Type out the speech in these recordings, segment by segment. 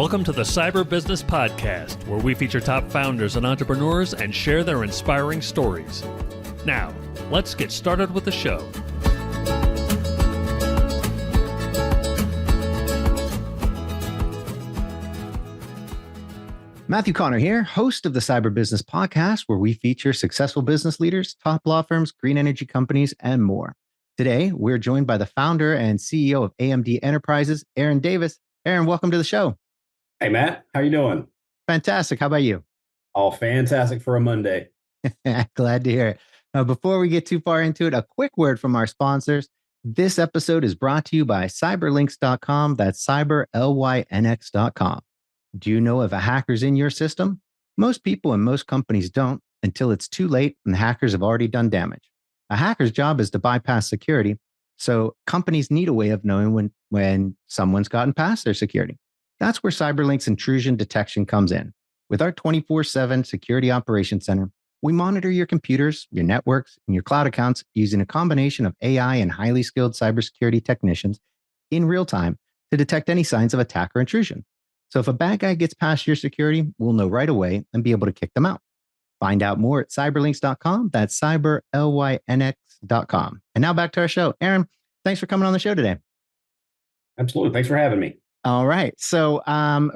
Welcome to the Cyber Business Podcast, where we feature top founders and entrepreneurs and share their inspiring stories. Now, let's get started with the show. Matthew Connor here, host of the Cyber Business Podcast, where we feature successful business leaders, top law firms, green energy companies, and more. Today, we're joined by the founder and CEO of AMD Enterprises, Aaron Davis. Aaron, welcome to the show. Hey, Matt. How you doing? Fantastic. How about you? Oh, fantastic for a Monday. Glad to hear it. Before we get too far into it, a quick word from our sponsors. This episode is brought to you by cyberlynx.com. That's cyberlynx.com. Do you know if a hacker's in your system? Most people and most companies don't until it's too late and the hackers have already done damage. A hacker's job is to bypass security, so companies need a way of knowing when someone's gotten past their security. That's where CyberLynx intrusion detection comes in. With our 24/7 security operations center, we monitor your computers, your networks, and your cloud accounts using a combination of AI and highly skilled cybersecurity technicians in real time to detect any signs of attack or intrusion. So if a bad guy gets past your security, we'll know right away and be able to kick them out. Find out more at cyberlynx.com. That's cyberlynx.com. And now back to our show. Aaron, thanks for coming on the show today. Absolutely. Thanks for having me. All right. So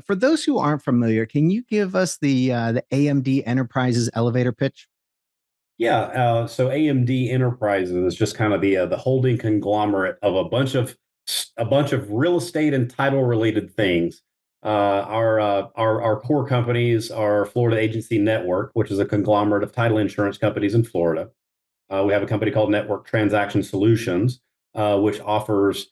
for those who aren't familiar, can you give us the AMD Enterprises elevator pitch? Yeah. So AMD Enterprises is just kind of the holding conglomerate of a bunch of real estate and title related things. Our core companies are Florida Agency Network, which is a conglomerate of title insurance companies in Florida. We have a company called Network Transaction Solutions, which offers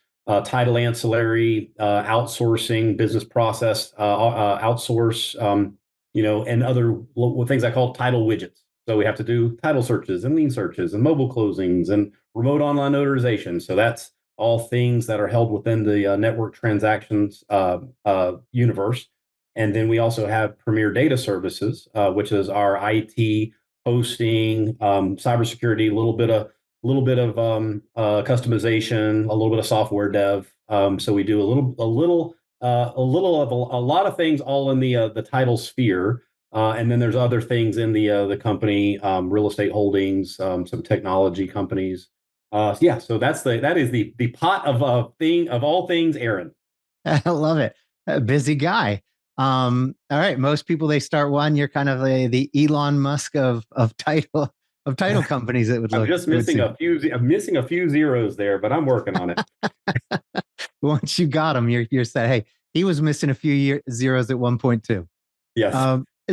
title ancillary outsourcing, business process outsource, and other things I call title widgets. So we have to do title searches and lien searches and mobile closings and remote online notarization. So that's all things that are held within the network transactions universe. And then we also have Premier Data Services, which is our IT hosting, cybersecurity, a little bit of customization, a little bit of software dev. So we do a lot of things all in the title sphere. And then there's other things in the company, real estate holdings, some technology companies. So that is the pot of all things, Aaron. I love it. A busy guy. All right. Most people, they start one. You're kind of the Elon Musk of title companies. That would look. I'm just missing a few zeros there, but I'm working on it. Once you got them, you're set. Hey, he was missing a few zeros at one point too. Yes.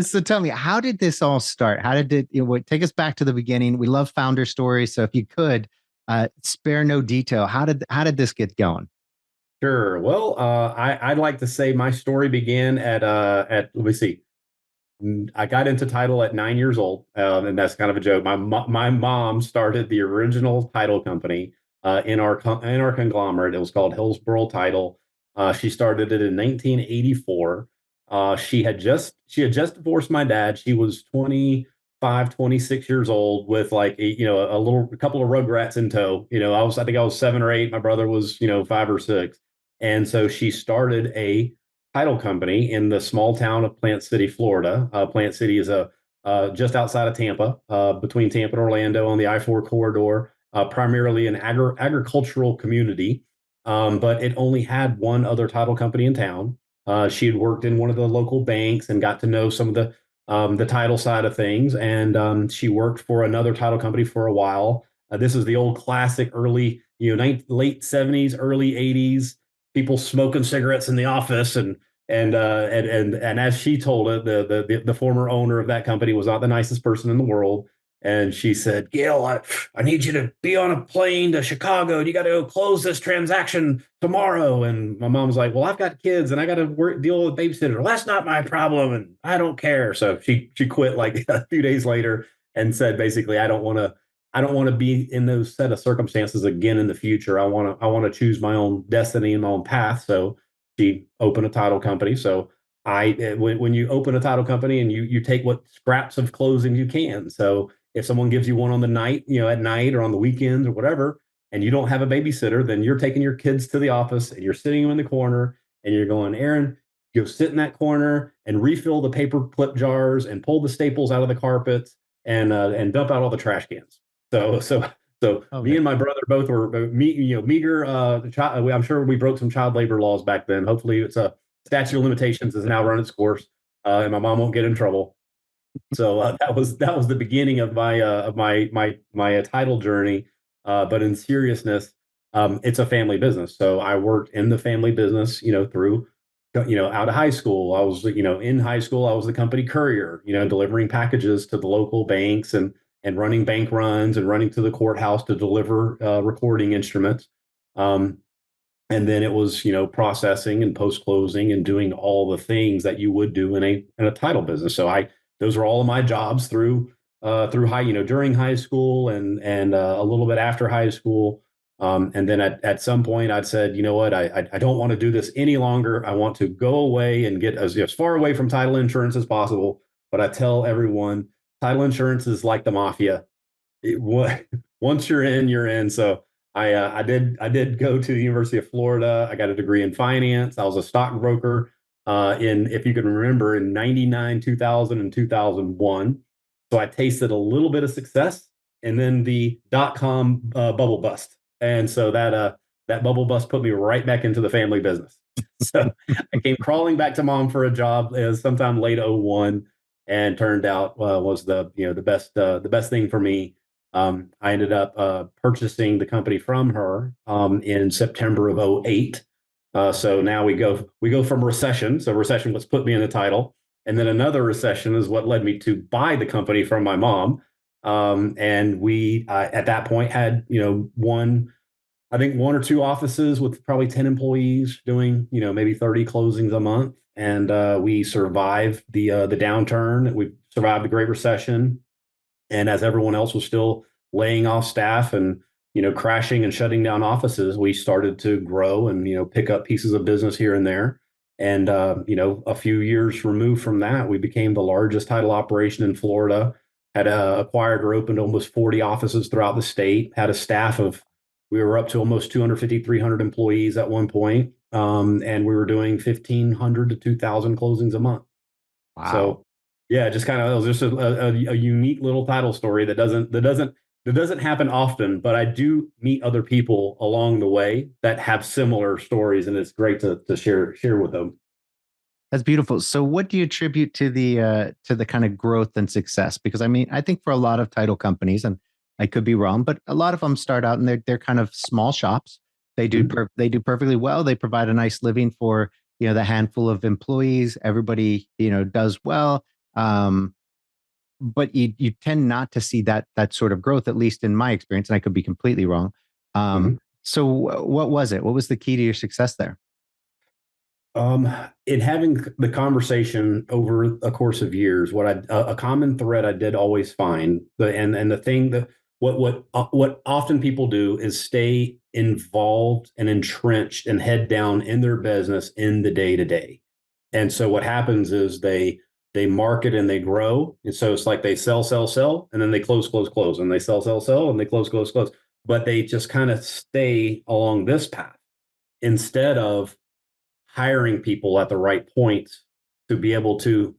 So tell me, how did this all start? How did it? Take us back to the beginning. We love founder stories, so if you could spare no detail, how did this get going? Sure. Well, I'd like to say my story began at let me see. I got into title at 9 years old, and that's kind of a joke. My mom started the original title company in our conglomerate. It was called Hillsborough Title. She started it in 1984. She had just divorced my dad. She was 25, 26 years old with like a couple of rugrats in tow. I think I was 7 or 8. My brother was 5 or 6, and so she started a title company in the small town of Plant City, Florida. Plant City is just outside of Tampa, between Tampa and Orlando on the I-4 corridor, primarily an agricultural community. But it only had one other title company in town. She had worked in one of the local banks and got to know some of the title side of things. And she worked for another title company for a while. This is the old classic early, late 70s, early 80s. People smoking cigarettes in the office, and as she told it, the former owner of that company was not the nicest person in the world. And she said, "Gail, I need you to be on a plane to Chicago, and you got to go close this transaction tomorrow." And my mom was like, "Well, I've got kids, and I got to deal with babysitter. Well, that's not my problem, and I don't care." So she quit like a few days later and said, basically, I don't want to be in those set of circumstances again in the future. I want to choose my own destiny and my own path. So she opened a title company. So when you open a title company and you take what scraps of closing you can. So if someone gives you one on the night, at night or on the weekends or whatever, and you don't have a babysitter, then you're taking your kids to the office and you're sitting them in the corner and you're going, "Aaron, go sit in that corner and refill the paper clip jars and pull the staples out of the carpets and dump out all the trash cans. So me and my brother both were meager. I'm sure we broke some child labor laws back then. Hopefully, it's a statute of limitations has now run its course, and my mom won't get in trouble. So that was the beginning of my title journey. But in seriousness, it's a family business. So I worked in the family business, through out of high school. I was, in high school, I was the company courier, delivering packages to the local banks and running bank runs and running to the courthouse to deliver recording instruments. And then it was, processing and post closing and doing all the things that you would do in a title business. So those are all of my jobs through during high school and a little bit after high school. And then at some point I'd said, you know what, I don't want to do this any longer. I want to go away and get as far away from title insurance as possible. But I tell everyone, title insurance is like the mafia. Once you're in, you're in. So I did go to the University of Florida. I got a degree in finance. I was a stockbroker if you can remember, in 99, 2000, and 2001. So I tasted a little bit of success, and then the dot-com bubble bust. And so that bubble bust put me right back into the family business. So I came crawling back to mom for a job sometime late 01, and turned out was the best thing for me. I ended up purchasing the company from her in September of 08. So now we go from recession. So recession was put me in the title. And then another recession is what led me to buy the company from my mom. And we, at that point, had, one or two offices with probably 10 employees doing, maybe 30 closings a month. And we survived the downturn. We survived the Great Recession. And as everyone else was still laying off staff and, crashing and shutting down offices, we started to grow and, pick up pieces of business here and there. And, a few years removed from that, we became the largest title operation in Florida, had acquired or opened almost 40 offices throughout the state, had a staff of, we were up to almost 250, 300 employees at one point. And we were doing 1,500 to 2,000 closings a month. Wow. So yeah, just kind of, it was just a unique little title story that doesn't happen often, but I do meet other people along the way that have similar stories, and it's great to share with them. That's beautiful. So what do you attribute to the kind of growth and success? Because I mean, I think for a lot of title companies, and I could be wrong, but a lot of them start out and they're kind of small shops. They do they do perfectly well. They provide a nice living for, the handful of employees. Everybody, does well. But you tend not to see that sort of growth, at least in my experience, and I could be completely wrong. So what was it? What was the key to your success there? In having the conversation over a course of years, a common thread I did always find, and the thing that what often people do is stay involved and entrenched and head down in their business in the day to day. And so what happens is they market and they grow. And so it's like they sell, and then they close, and they sell, and they close, close. But they just kind of stay along this path instead of hiring people at the right point to be able to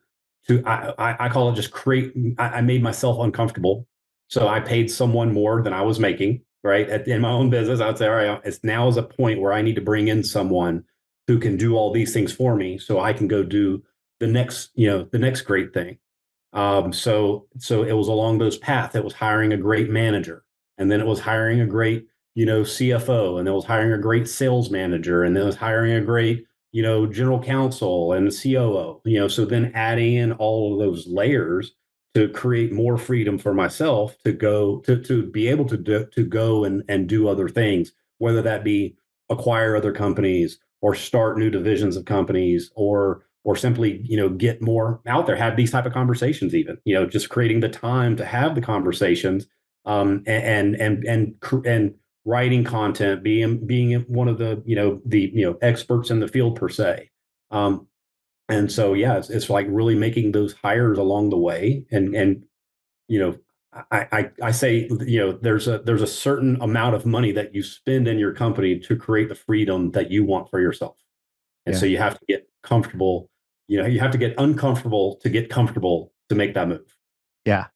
I call it just create. I made myself uncomfortable. So I paid someone more than I was making, right? In my own business, I would say, all right, it's now is a point where I need to bring in someone who can do all these things for me so I can go do the next great thing. So it was along those paths. It was hiring a great manager, and then it was hiring a great, CFO, and it was hiring a great sales manager, and then it was hiring a great, general counsel and COO, so then adding in all of those layers to create more freedom for myself to go to be able to go and do other things, whether that be acquire other companies or start new divisions of companies or simply, get more out there, have these type of conversations, even, just creating the time to have the conversations, and writing content, being one of the experts in the field per se. And so, yeah, it's like really making those hires along the way. And I say, there's a certain amount of money that you spend in your company to create the freedom that you want for yourself. And so you have to get comfortable. You have to get uncomfortable to get comfortable to make that move. Yeah.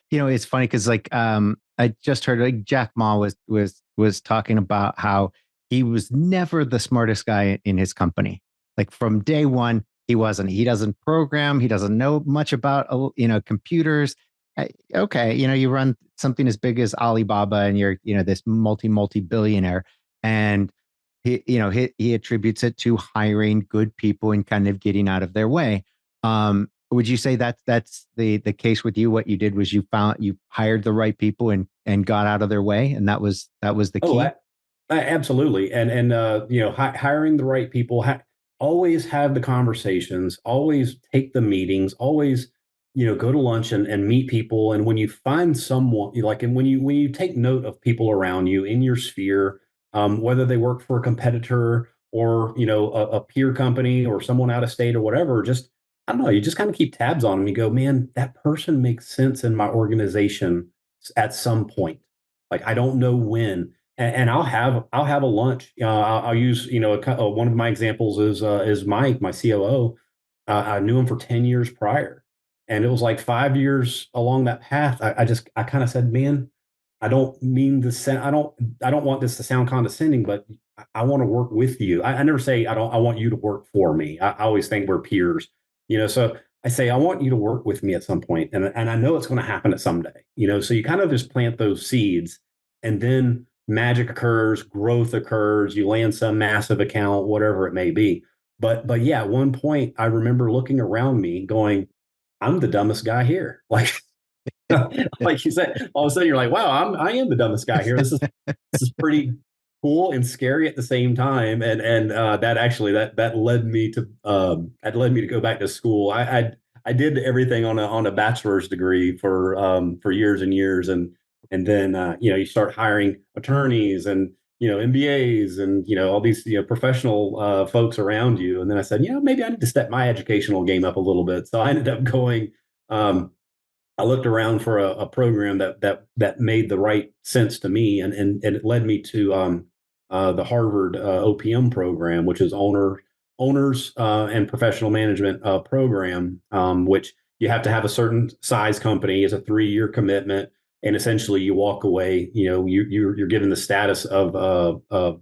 It's funny because I just heard like Jack Ma was talking about how he was never the smartest guy in his company. Like from day one, he wasn't. He doesn't program. He doesn't know much about computers. Okay, you run something as big as Alibaba, and you're this multi billionaire, and he attributes it to hiring good people and kind of getting out of their way. Would you say that's the case with you? What you did was you hired the right people and got out of their way, and that was the Oh, key. absolutely. And hiring the right people, always have the conversations, always take the meetings, always, go to lunch and meet people. And when you find someone and when you take note of people around you in your sphere, whether they work for a competitor or, a peer company or someone out of state or whatever, just, I don't know, you just kind of keep tabs on them. You go, man, that person makes sense in my organization at some point. Like, I don't know when, and I'll have a lunch. I'll use one of my examples is Mike, my COO. I knew him for 10 years prior, and it was like 5 years along that path. I kind of said, man, I don't mean to say I don't want this to sound condescending, but I want to work with you. I never say I want you to work for me. I always think we're peers, So I say I want you to work with me at some point, and I know it's going to happen at someday. So you kind of just plant those seeds, and then magic occurs, growth occurs, you land some massive account, whatever it may be. But yeah, at one point I remember looking around me going, I'm the dumbest guy here. Like like you said, all of a sudden you're like, wow, I am the dumbest guy here. This is pretty cool and scary at the same time. And that actually that led me to go back to school. I did everything on a bachelor's degree for years and years, and then you start hiring attorneys and MBAs and all these professional folks around you. And then I said, maybe I need to step my educational game up a little bit. So I ended up going. I looked around for a program that made the right sense to me, and it led me to the Harvard OPM program, which is owners and professional management program, which you have to have a certain size company. It's a 3-year commitment, and essentially you walk away. You're given the status of a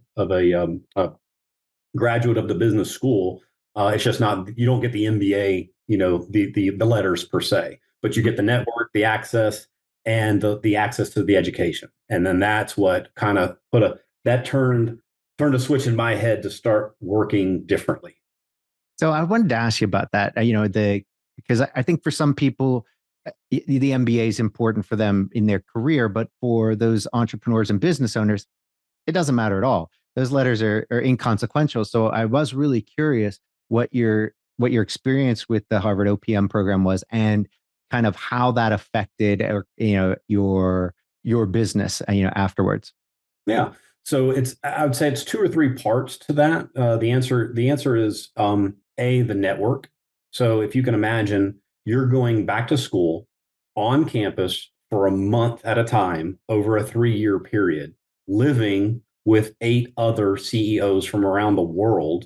graduate of the business school. It's just not, you don't get the MBA, the letters per se, but you get the network, the access, and the access to the education. And then that's what kind of turned a switch in my head to start working differently. So I wanted to ask you about that. Because I think for some people, the MBA is important for them in their career, but for those entrepreneurs and business owners, it doesn't matter at all. Those letters are inconsequential. So I was really curious what your experience with the Harvard OPM program was, and kind of how that affected your business afterwards. Yeah. So I would say it's 2 or 3 parts to that. The answer is the network. So if you can imagine, you're going back to school on campus for a month at a time over a 3-year period, living with 8 other CEOs from around the world,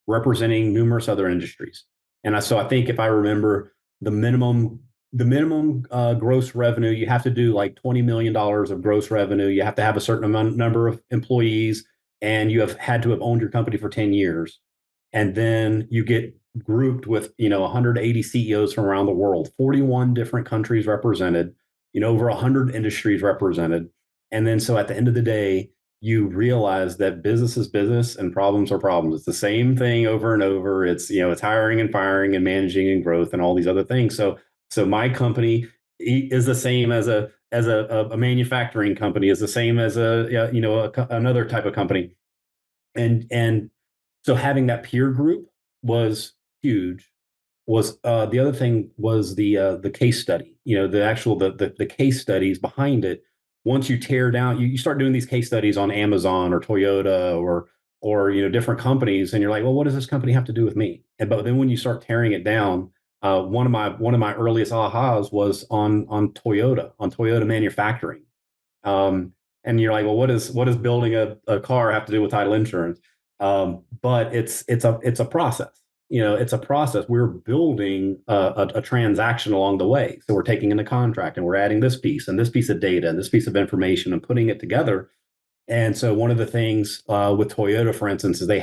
representing numerous other industries. So I think if I remember, the minimum gross revenue, you have to do like $20 million of gross revenue. You have to have a certain number of employees, and you have had to have owned your company for 10 years. And then you get grouped with 180 CEOs from around the world, 41 different countries represented, over 100 industries represented. And then so at the end of the day, you realize that business is business and problems are problems. It's the same thing over and over. It's hiring and firing and managing and growth and all these other things. So my company is the same as a manufacturing company, is the same as another type of company, and so having that peer group was huge. Was the other thing was the case study, the case studies behind it. Once you tear down, you start doing these case studies on Amazon or Toyota or different companies, and you're like, well, what does this company have to do with me? But then when you start tearing it down, one of my earliest ahas was on Toyota manufacturing. And you're like, well, what does building a car have to do with title insurance? But it's a process. it's a process. We're building a transaction along the way. So we're taking in the contract and we're adding this piece and this piece of data and this piece of information and putting it together. And so one of the things with Toyota, for instance, is they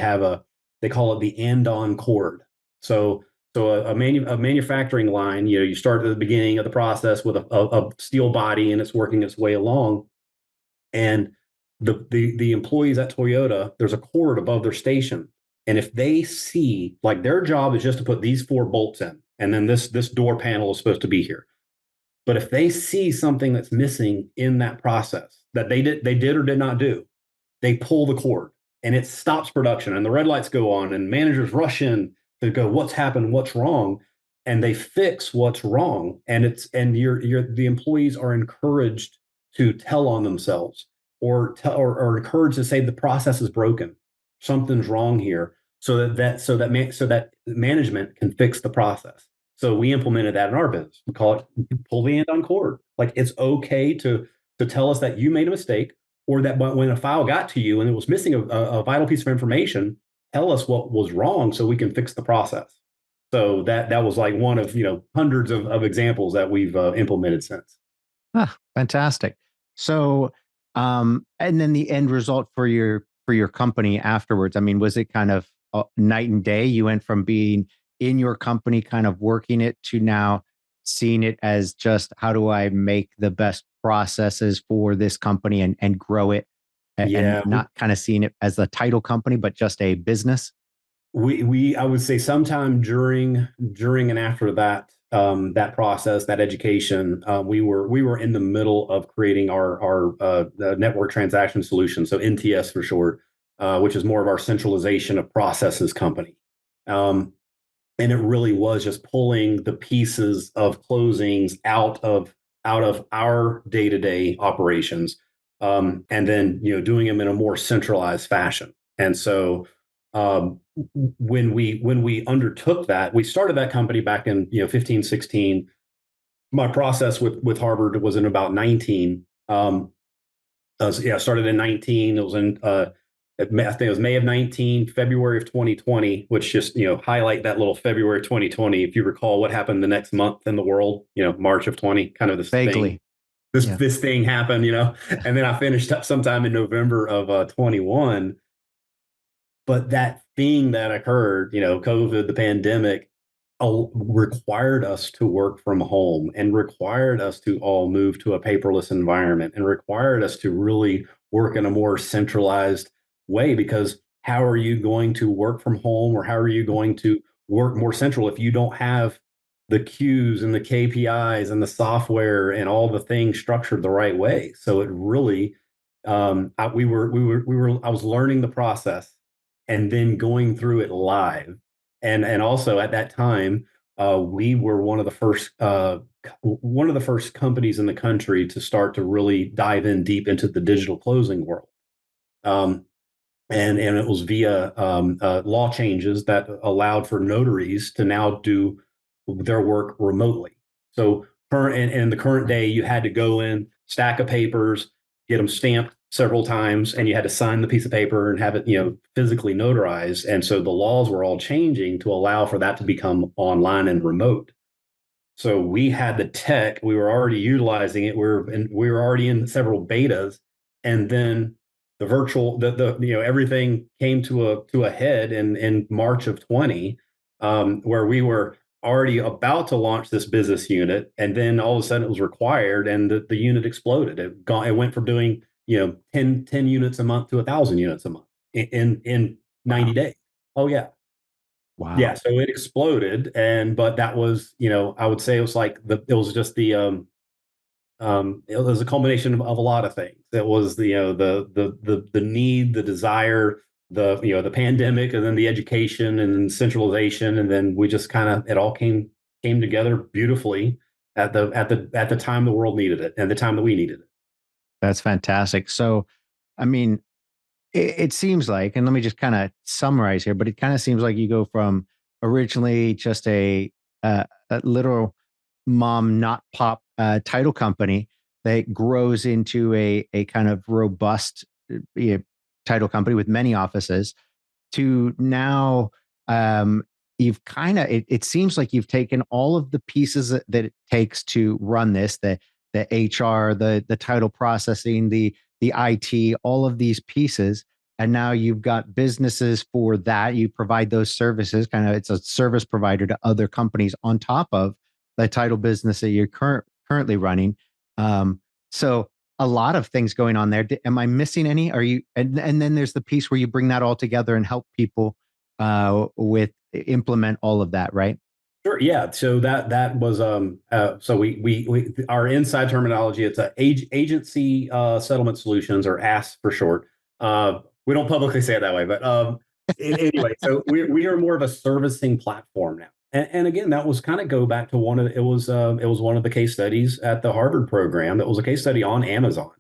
call it the and-on cord. So a manufacturing line, you start at the beginning of the process with a steel body and it's working its way along. And the employees at Toyota, there's a cord above their station. And if they see, like, their job is just to put these 4 bolts in, and then this door panel is supposed to be here. But if they see something that's missing in that process that they did or did not do, they pull the cord and it stops production and the red lights go on and managers rush in to go, what's happened, what's wrong, and they fix what's wrong. And the employees are encouraged to tell on themselves or encouraged to say the process is broken, something's wrong here, so that management can fix the process. So we implemented that in our business. We call it pull the end on cord. Like, it's okay to tell us that you made a mistake, or that when a file got to you and it was missing a vital piece of information, tell us what was wrong so we can fix the process. So that was like one of hundreds of examples that we've implemented since. Fantastic. So, and then the end result for your company afterwards, I mean, was it kind of night and day? You went from being in your company, kind of working it, to now seeing it as just, how do I make the best processes for this company and grow it, and not kind of seeing it as a title company, but just a business? I would say sometime during and after that process, that education, we were in the middle of creating our network transaction solution, so NTS for short, which is more of our centralization of processes company. And it really was just pulling the pieces of closings out of our day-to-day operations, and then doing them in a more centralized fashion. And so when we undertook that, we started that company back in 15, 16. My process with Harvard was in about 19. I started in 19. It was in I think it was May of 19, February of 2020, which just, highlight that little February 2020. If you recall what happened the next month in the world, March of 20, kind of this Vaguely. thing. This thing happened, and then I finished up sometime in November of 21. But that thing that occurred, COVID, the pandemic, required us to work from home and required us to all move to a paperless environment and required us to really work in a more centralized way, because how are you going to work from home, or how are you going to work more central if you don't have the queues and the KPIs and the software and all the things structured the right way? So it really, I was learning the process and then going through it live. And also at that time, we were one of the first companies in the country to start to really dive in deep into the digital closing world. And it was via law changes that allowed for notaries to now do their work remotely. So in the current day, you had to go in, stack of papers, get them stamped several times, and you had to sign the piece of paper and have it physically notarized. And so the laws were all changing to allow for that to become online and remote. So we had the tech, we were already utilizing it. We were already in several betas, and then the virtual, everything came to a head in March of 20, where we were already about to launch this business unit, and then all of a sudden it was required, and the unit exploded. It went from doing 10 units a month to 1,000 units a month in 90 days. Oh yeah. Wow. Yeah, so it exploded, but that was, I would say it was like it was a culmination of a lot of things. It was the need, the desire, the pandemic, and then the education, and then centralization, and then we just kind of, it all came together beautifully at the time the world needed it and the time that we needed it. That's fantastic. So, I mean, it seems like, and let me just kind of summarize here, but it kind of seems like you go from originally just a literal mom not pop title company that grows into a kind of robust title company with many offices, to now you've kind of, it seems like you've taken all of the pieces that it takes to run this, the HR, the title processing, the IT, all of these pieces. And now you've got businesses for that. You provide those services, kind of, it's a service provider to other companies on top of the title business that you're currently running. So a lot of things going on there. Am I missing any? Are you, and then there's the piece where you bring that all together and help people with implement all of that, right? Sure. Yeah. So that was so we our inside terminology, it's a agency settlement solutions, or AS for short. We don't publicly say it that way, but anyway, so we are more of a servicing platform now. And again, that was kind of go back to it was one of the case studies at the Harvard program. That was a case study on Amazon,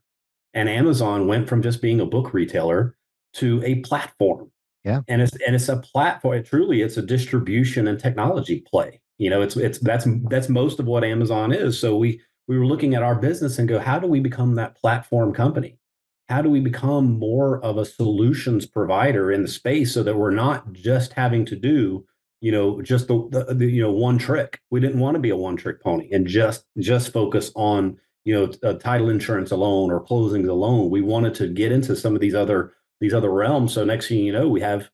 and Amazon went from just being a book retailer to a platform. Yeah. And it's a platform. It's a distribution and technology play. That's most of what Amazon is. So we were looking at our business and go, how do we become that platform company? How do we become more of a solutions provider in the space, so that we're not just having to do, just the one trick. We didn't want to be a one trick pony and just focus on, title insurance alone or closings alone. We wanted to get into some of these other realms. So next thing you know, we have,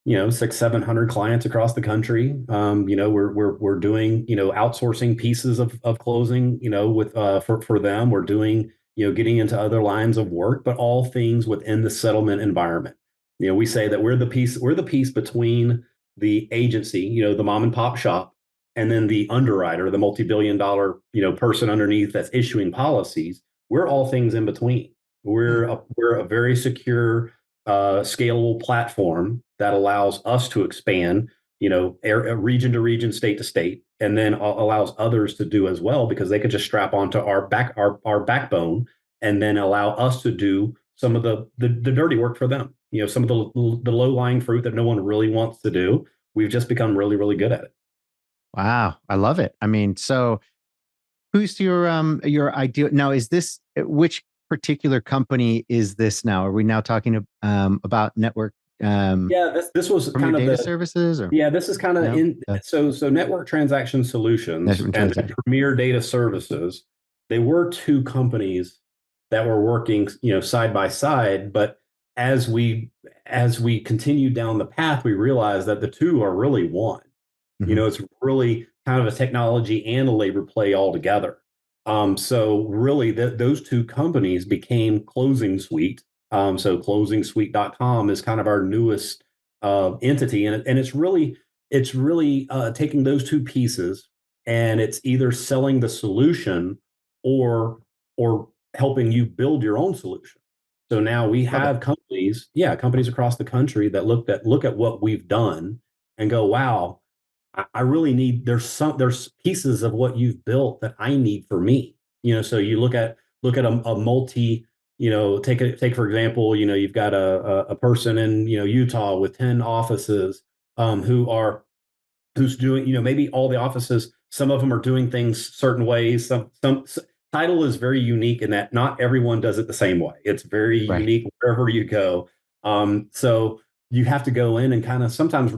600-700 clients across the country. We're doing, outsourcing pieces of closing, with for them. We're doing, getting into other lines of work, but all things within the settlement environment. We say that we're the piece between the agency, the mom and pop shop, and then the underwriter, the multi-billion-dollar, person underneath that's issuing policies. We're all things in between. We're a very secure, scalable platform that allows us to expand, region to region, state to state, and then allows others to do as well, because they could just strap onto our backbone and then allow us to do some of the dirty work for them. Some of the low-lying fruit that no one really wants to do. We've just become really, really good at it. Wow, I love it. I mean, so who's your ideal now? Is this, which particular company is this now? Are we now talking about network? Yeah, this was kind of data services, or this is kind of so Network Transaction Solutions and Premier Data Services. They were two companies that were working, side by side, but as we continued down the path, we realized that the two are really one. Mm-hmm. It's really kind of a technology and a labor play all together. So really, those two companies became Closing Suite. So closingsuite.com is kind of our newest entity, and it's really taking those two pieces, and it's either selling the solution or helping you build your own solution. So now we have companies across the country that look at what we've done and go, wow, I really need, there's pieces of what you've built that I need for me. So you look at a multi, take for example, you've got a person in, Utah with 10 offices, who's doing, maybe all the offices, some of them are doing things certain ways. Some title is very unique in that not everyone does it the same way. It's very unique wherever you go. So you have to go in and kind of sometimes,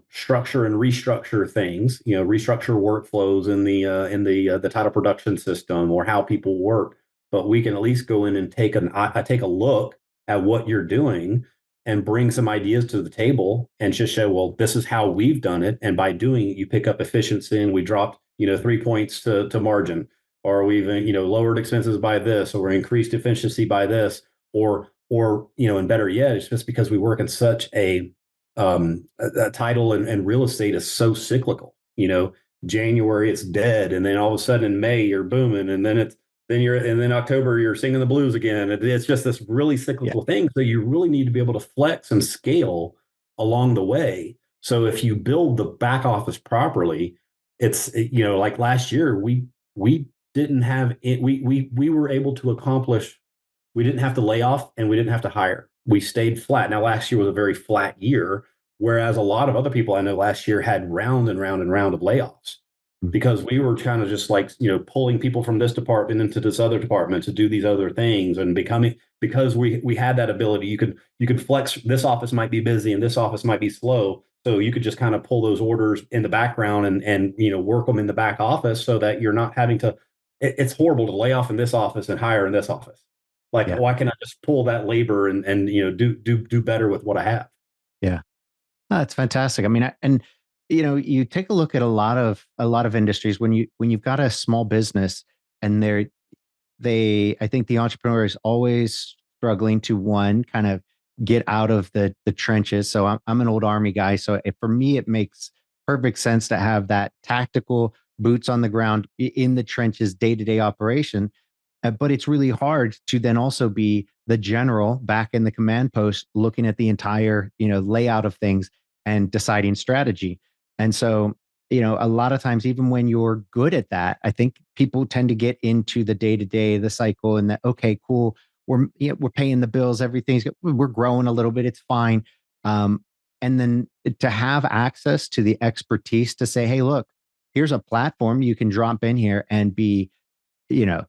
structure and restructure things, restructure workflows in the title production system or how people work. But we can at least go in and take a look at what you're doing and bring some ideas to the table and just show, well, this is how we've done it. And by doing it, you pick up efficiency, and we dropped, 3 points to margin, or we've, lowered expenses by this, or increased efficiency by this, or, and better yet, it's just because we work in such a title and real estate is so cyclical. January it's dead, and then all of a sudden in May you're booming, and then then October you're singing the blues again. It's just this really cyclical thing. So you really need to be able to flex and scale along the way. So if you build the back office properly, it's like last year we didn't have it. We were able to accomplish. We didn't have to lay off, and we didn't have to hire. We stayed flat. Now, last year was a very flat year, whereas a lot of other people I know last year had round and round and round of layoffs, because we were kind of just like, pulling people from this department into this other department to do these other things, and because we had that ability. You could flex. This office might be busy and this office might be slow. So you could just kind of pull those orders in the background and work them in the back office so that you're not having to. It's horrible to lay off in this office and hire in this office. Like, Yeah. why can I just pull that labor and do better with what I have? Yeah. Oh, that's fantastic. I mean, and you take a look at a lot of industries when you've got a small business and I think the entrepreneur is always struggling to one kind of get out of the trenches. So I'm an old army guy. So for me, it makes perfect sense to have that tactical boots on the ground in the trenches, day-to-day operation. But it's really hard to then also be the general back in the command post, looking at the entire, layout of things and deciding strategy. And so, a lot of times, even when you're good at that, I think people tend to get into the day to day, the cycle, and that, okay, cool, we're paying the bills, we're growing a little bit, it's fine. And then to have access to the expertise to say, hey, look, here's a platform you can drop in here and be, you know,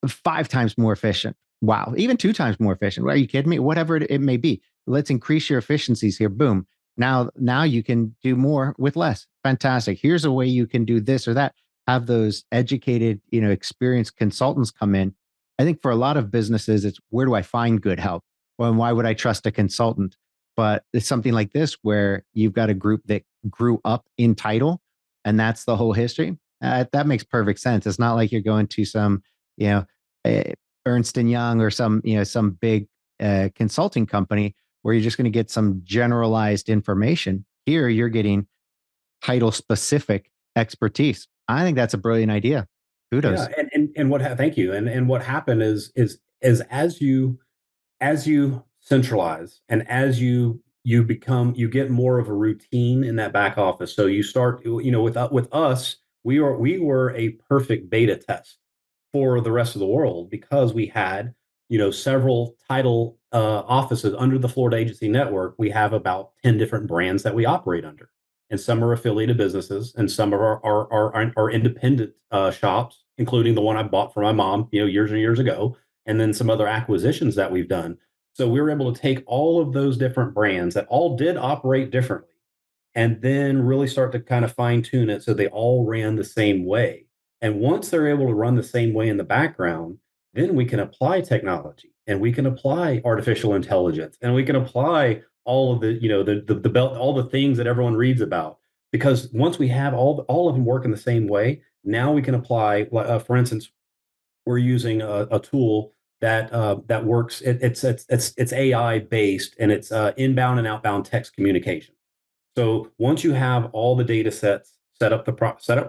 5 times more efficient. Wow. Even 2 times more efficient. Are you kidding me? Whatever it may be. Let's increase your efficiencies here. Boom. Now you can do more with less. Fantastic. Here's a way you can do this or that. Have those educated, experienced consultants come in. I think for a lot of businesses, it's where do I find good help? Well, and why would I trust a consultant? But it's something like this where you've got a group that grew up in title, and that's the whole history. That makes perfect sense. It's not like you're going to some, you know, uh, Ernst and Young or some big consulting company where you're just going to get some generalized information. Here, you're getting title specific expertise. I think that's a brilliant idea. Yeah, Kudos. and thank you. And what happened is as you centralize and as you get more of a routine in that back office. So you start, with us, we were a perfect beta test for the rest of the world because we had, several title offices under the Florida Agency Network. We have about 10 different brands that we operate under, and some are affiliated businesses, and some of our independent shops, including the one I bought for my mom, years and years ago, and then some other acquisitions that we've done. So we were able to take all of those different brands that all did operate differently and then really start to kind of fine tune it so they all ran the same way. And once they're able to run the same way in the background, then we can apply technology and we can apply artificial intelligence and we can apply all of the belt, all the things that everyone reads about. Because once we have all of them working the same way, now we can apply, for instance, we're using a tool that works. It's AI based and it's inbound and outbound text communication. So once you have all the data sets set up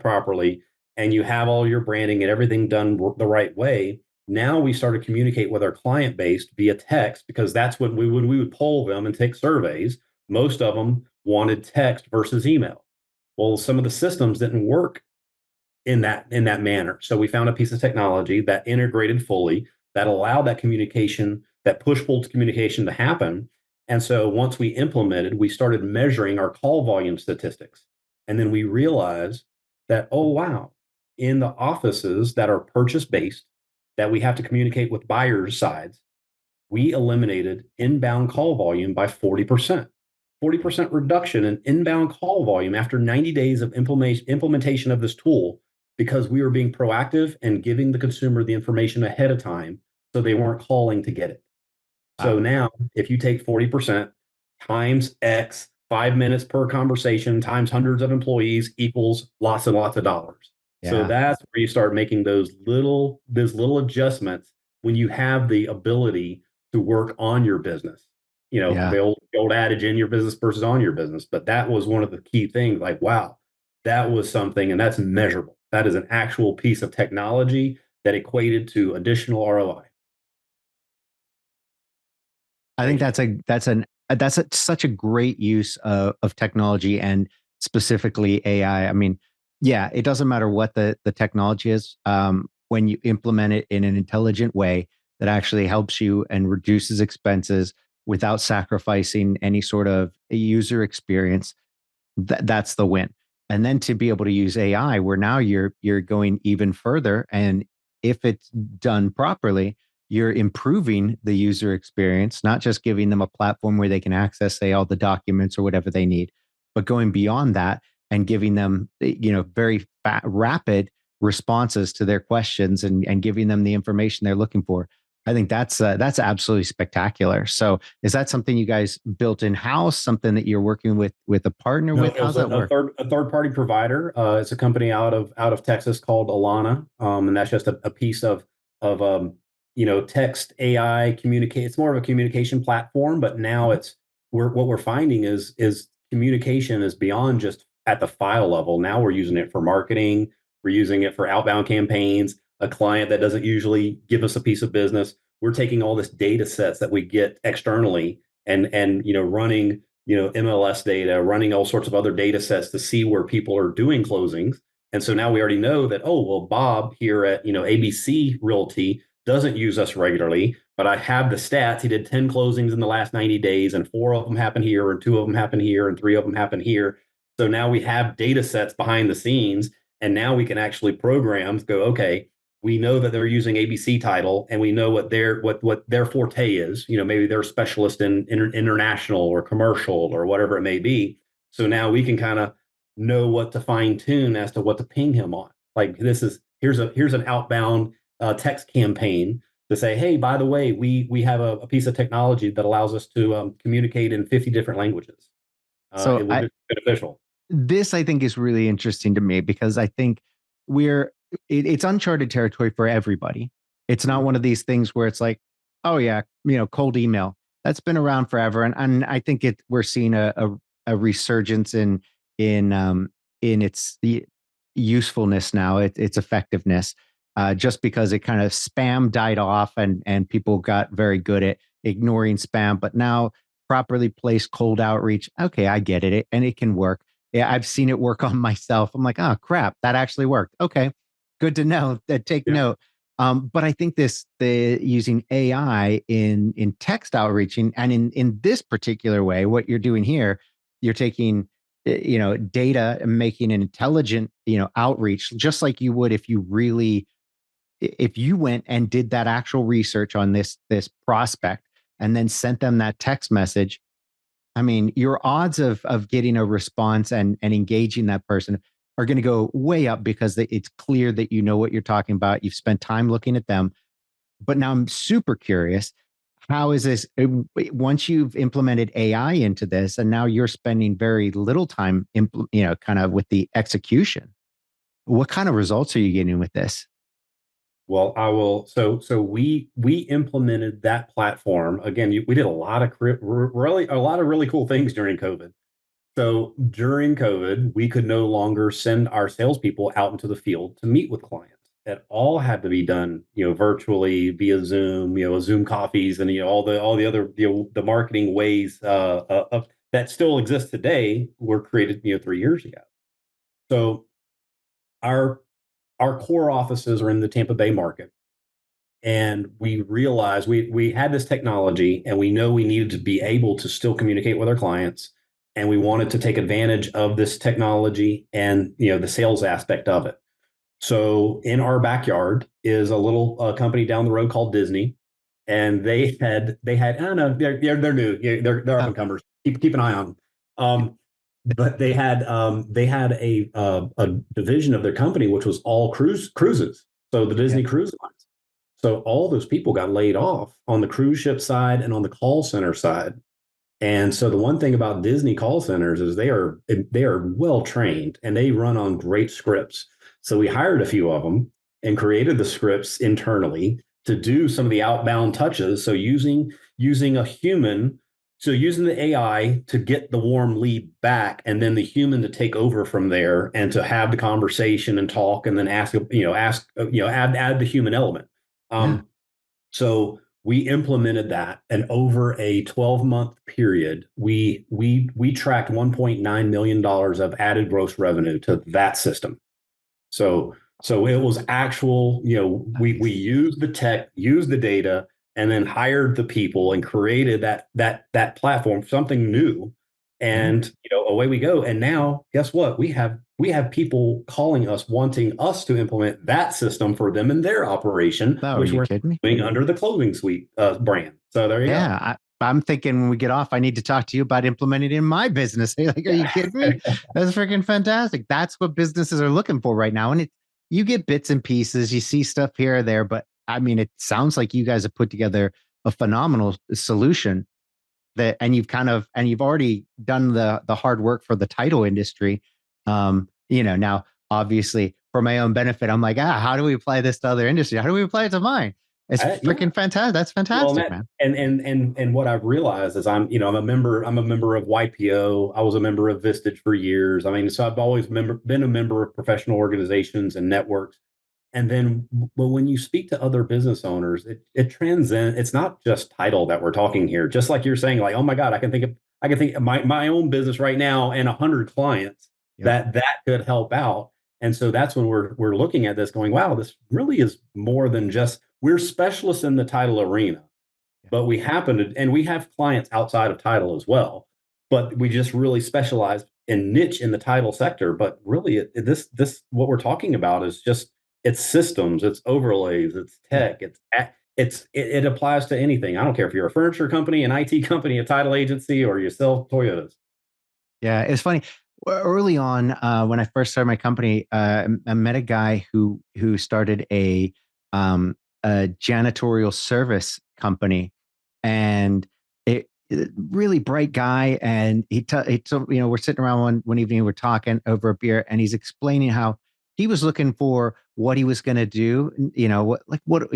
properly, and you have all your branding and everything done the right way, now we start to communicate with our client base via text because that's what when we would poll them and take surveys. Most of them wanted text versus email. Well, some of the systems didn't work in that manner. So we found a piece of technology that integrated fully, that allowed that communication, that push pull communication to happen. And so once we implemented, we started measuring our call volume statistics. And then we realized that, oh, wow, in the offices that are purchase based, that we have to communicate with buyers' sides, we eliminated inbound call volume by 40%. 40% reduction in inbound call volume after 90 days of implementation of this tool because we were being proactive and giving the consumer the information ahead of time so they weren't calling to get it. So Wow. now, if you take 40% times X, 5 minutes per conversation times hundreds of employees equals lots and lots of dollars. So Yeah. that's where you start making those little adjustments when you have the ability to work on your business. Yeah. The old adage, in your business versus on your business. But that was one of the key things. Like, wow, that was something, and that's measurable. That is an actual piece of technology that equated to additional ROI. I think Thank you. that's such a great use of technology and specifically AI. I mean, yeah, it doesn't matter what the technology is. When you implement it in an intelligent way that actually helps you and reduces expenses without sacrificing any sort of user experience, that's the win. And then to be able to use AI, where now you're going even further, and if it's done properly, you're improving the user experience, not just giving them a platform where they can access, say, all the documents or whatever they need, but going beyond that and giving them, very rapid responses to their questions and giving them the information they're looking for. I think that's absolutely spectacular. So is that something you guys built in house? Something that you're working with a partner No, with? it How's was that work? a third party provider. It's a company out of Texas called Alana, and that's just a piece of text AI communicate. It's more of a communication platform, but now what we're finding is communication is beyond just at the file level. Now we're using it for marketing. We're using it for outbound campaigns. A client that doesn't usually give us a piece of business, we're taking all this data sets that we get externally and running MLS data, running all sorts of other data sets to see where people are doing closings. And so now we already know that, oh, well, Bob here at ABC Realty doesn't use us regularly, but I have the stats. He did 10 closings in the last 90 days, and 4 of them happen here, and 2 of them happen here, and 3 of them happen here. So now we have data sets behind the scenes, and now we can actually go, okay, we know that they're using ABC title, and we know what their forte is. Maybe they're a specialist in international or commercial or whatever it may be. So now we can kind of know what to fine tune as to what to ping him on. Like here's an outbound text campaign to say, hey, by the way, we have a piece of technology that allows us to communicate in 50 different languages. So It would be beneficial. this I think is really interesting to me because I think it's uncharted territory for everybody. It's not one of these things where it's like, oh yeah, cold email. That's been around forever. And I think we're seeing a resurgence in its usefulness now, its effectiveness, just because it kind of spam died off and people got very good at ignoring spam. But now properly placed cold outreach, okay, I get it, and it can work. Yeah, I've seen it work on myself. I'm like, oh crap, that actually worked. Okay, good to know. Take note. But I think the using AI in text outreaching and in this particular way, what you're doing here, you're taking data and making an intelligent outreach, just like you would if you went and did that actual research on this prospect and then sent them that text message. I mean, your odds of getting a response and engaging that person are going to go way up because it's clear that you know what you're talking about. You've spent time looking at them. But now I'm super curious. How is this once you've implemented AI into this, and now you're spending very little time, kind of with the execution? What kind of results are you getting with this? Well, I will. So we implemented that platform again. We did a lot of really cool things during COVID. So during COVID, we could no longer send our salespeople out into the field to meet with clients. It all had to be done, virtually via Zoom, Zoom coffees, and all the other the marketing ways that still exist today were created 3 years ago. So our our core offices are in the Tampa Bay market. And we realized we had this technology and we know we needed to be able to still communicate with our clients. And we wanted to take advantage of this technology and the sales aspect of it. So in our backyard is a little company down the road called Disney. And I don't know, they're new. They're up and comers. Keep an eye on them. But they had a division of their company which was all cruises. So the Disney Cruise Lines. So all those people got laid off on the cruise ship side and on the call center side. And so the one thing about Disney call centers is they are well trained and they run on great scripts. So we hired a few of them and created the scripts internally to do some of the outbound touches. So using a human, so using the AI to get the warm lead back, and then the human to take over from there and to have the conversation and talk, and then add the human element. So we implemented that, and over a 12-month period, we tracked $1.9 million of added gross revenue to that system. So it was actual, we used the tech, used the data, and then hired the people and created that platform, something new. And away we go. And now, guess what? We have people calling us, wanting us to implement that system for them in their operation, Oh, are which you we're kidding me? doing under the Clothing Suite brand. So there you go. Yeah, I'm thinking when we get off, I need to talk to you about implementing it in my business. Like, are you kidding me? That's freaking fantastic. That's what businesses are looking for right now. And you get bits and pieces, you see stuff here or there, but I mean, it sounds like you guys have put together a phenomenal solution and you've already done the hard work for the title industry. Now obviously for my own benefit, I'm like, how do we apply this to other industry? How do we apply it to mine? It's freaking fantastic. That's fantastic, man. And what I've realized is I'm a member of YPO. I was a member of Vistage for years. I mean, so I've always been a member of professional organizations and networks. And then, but when you speak to other business owners, it transcends. It's not just title that we're talking here. Just like you're saying, like, oh my God, I can think of my own business right now and 100 clients that could help out. And so that's when we're looking at this, going, wow, this really is more than just we're specialists in the title arena, but we happen to, and we have clients outside of title as well, but we just really specialize in niche in the title sector. But really, this what we're talking about is just it's systems, it's overlays, it's tech, it applies to anything. I don't care if you're a furniture company, an IT company, a title agency, or you sell Toyotas. Yeah, it's funny. Early on, when I first started my company, I met a guy who started a janitorial service company, and really bright guy. And he told, we're sitting around one evening, we're talking over a beer, and he's explaining how he was looking for what he was going to do, what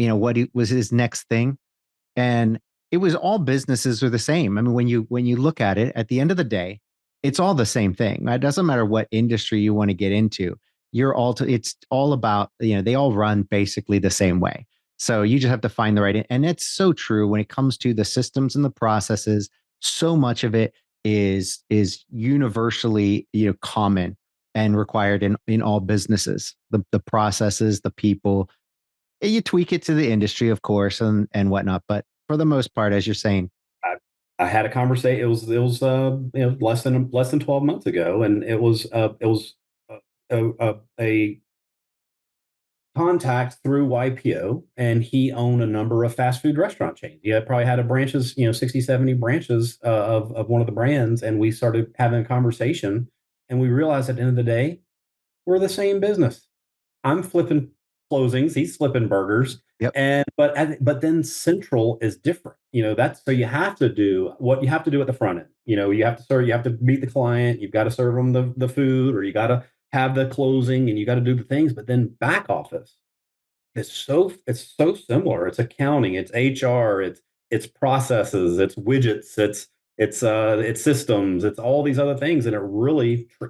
was his next thing. And it was all businesses are the same. I mean, when you look at it, at the end of the day, it's all the same thing. It doesn't matter what industry you want to get into. It's all about, they all run basically the same way. So you just have to find the right, and it's so true when it comes to the systems and the processes. So much of it is universally, common and required in all businesses. The processes, the people, you tweak it to the industry, of course, and whatnot. But for the most part, as you're saying, I had a conversation. It was less than 12 months ago, and it was a contact through YPO, and he owned a number of fast food restaurant chains. He probably had a branches, 60, 70 branches of one of the brands, and we started having a conversation, and we realized at the end of the day, we're the same business. I'm flipping closings, he's flipping burgers. Yep. But then Central is different. That's so you have to do what you have to do at the front end. You have to meet the client, you've got to serve them the food, or you got to have the closing, and you got to do the things. But then back office, it's so similar. It's accounting, it's HR, it's processes, it's widgets, it's systems, it's all these other things, and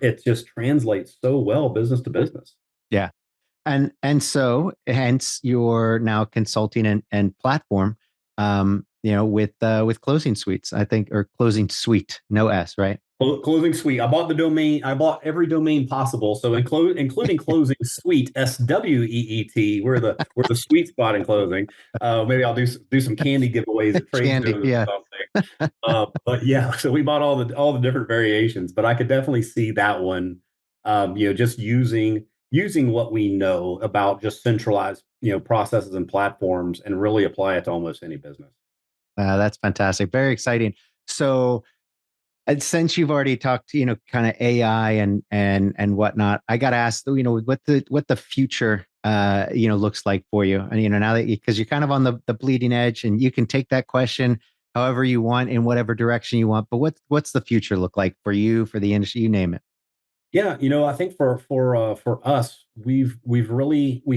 it just translates so well business to business. Yeah. And so hence your now consulting and platform, with closing suites, I think, or closing suite, no S, right? Closing suite. I bought the domain. I bought every domain possible. So including closing suite, SWEET. We're the sweet spot in closing. Maybe I'll do some candy giveaways at trade shows or something. But yeah, so we bought all the different variations. But I could definitely see that one. Just using what we know about just centralized processes and platforms, and really apply it to almost any business. That's fantastic. Very exciting. So since you've already talked, kind of AI and whatnot, I got to ask, what the future, looks like for you. And, now that because you're kind of on the bleeding edge, and you can take that question however you want in whatever direction you want. But what's the future look like for you, for the industry, you name it? Yeah, I think for us, we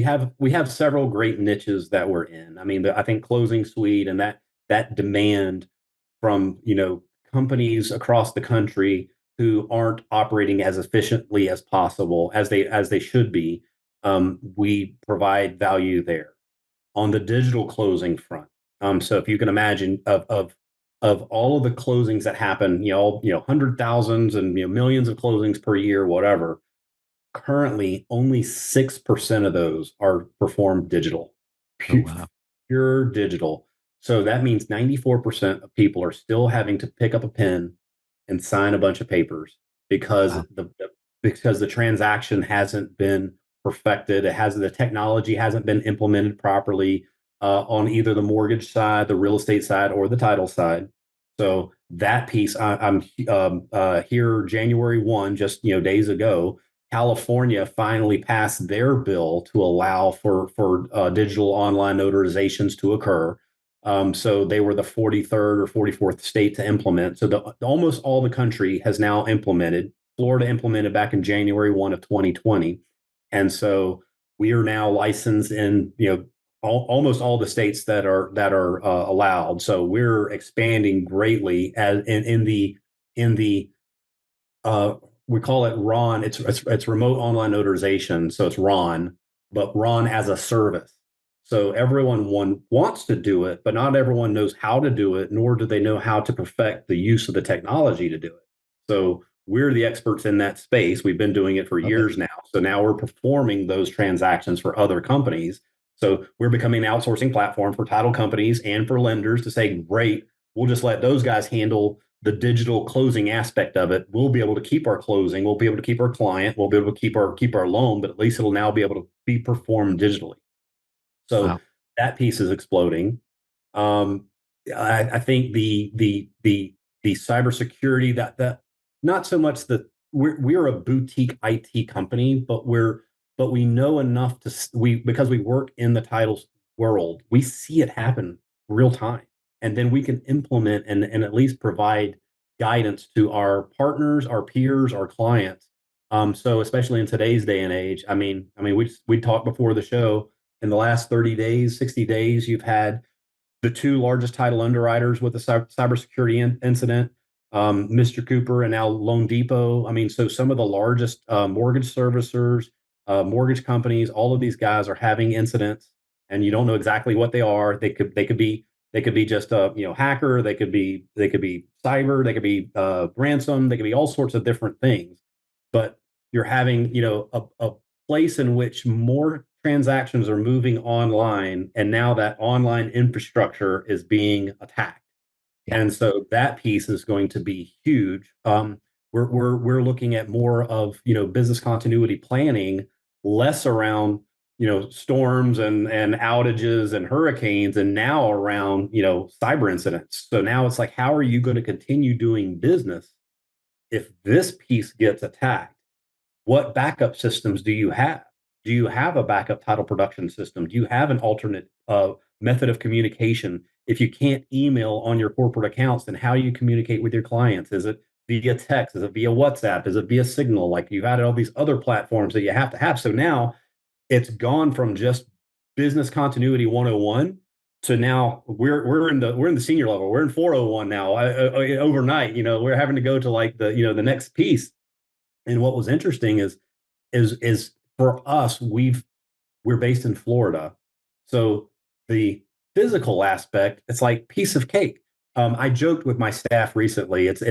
have several great niches that we're in. I mean, I think closing suite and that demand from companies across the country who aren't operating as efficiently as possible as they should be. We provide value there. On the digital closing front, so if you can imagine of all of the closings that happen, hundred thousands and millions of closings per year, whatever. Currently, only 6% of those are performed digital, pure digital. So that means 94% of people are still having to pick up a pen and sign a bunch of papers because the transaction hasn't been perfected. The technology hasn't been implemented properly on either the mortgage side, the real estate side, or the title side. So that piece, I'm here January 1, just days ago. California finally passed their bill to allow for digital online notarizations to occur. So they were the 43rd or 44th state to implement. So almost all the country has now implemented. Florida implemented back in January 1 of 2020. And so we are now licensed in, almost all the states that are allowed. So we're expanding greatly as in the we call it RON. It's remote online notarization. So it's RON, but RON as a service. So everyone wants to do it, but not everyone knows how to do it, nor do they know how to perfect the use of the technology to do it. So we're the experts in that space. We've been doing it for years now. So now we're performing those transactions for other companies. So we're becoming an outsourcing platform for title companies and for lenders to say, great, we'll just let those guys handle the digital closing aspect of it. We'll be able to keep our closing. We'll be able to keep our client. We'll be able to keep our loan, but at least it'll now be able to be performed digitally. So that piece is exploding. I think the cybersecurity that not so much that we're a boutique IT company, but we know enough because we work in the titles world, we see it happen real time, and then we can implement and at least provide guidance to our partners, our peers, our clients. So especially in today's day and age, I mean, we talked before the show. In the last 30 days, 60 days, you've had the two largest title underwriters with a cybersecurity incident, Mr. Cooper and now Loan Depot. I mean, so some of the largest mortgage servicers, mortgage companies, all of these guys are having incidents, and you don't know exactly what they are. They could be just a hacker. They could be cyber. They could be ransom. They could be all sorts of different things. But you're having a place in which more transactions are moving online, and now that online infrastructure is being attacked. And so that piece is going to be huge. We're looking at more of business continuity planning, less around storms and outages and hurricanes, and now around cyber incidents. So now it's like, how are you going to continue doing business if this piece gets attacked? What backup systems do you have? Do you have a backup title production system? Do you have an alternate method of communication? If you can't email on your corporate accounts, then how do you communicate with your clients? Is it via text? Is it via WhatsApp? Is it via Signal? Like, you've added all these other platforms that you have to have. So now it's gone from just business continuity 101 to now we're in the senior level. We're in 401 now. Overnight, we're having to go to like the next piece. And what was interesting is for us, we're based in Florida, so the physical aspect, it's like piece of cake. I joked with my staff recently. It's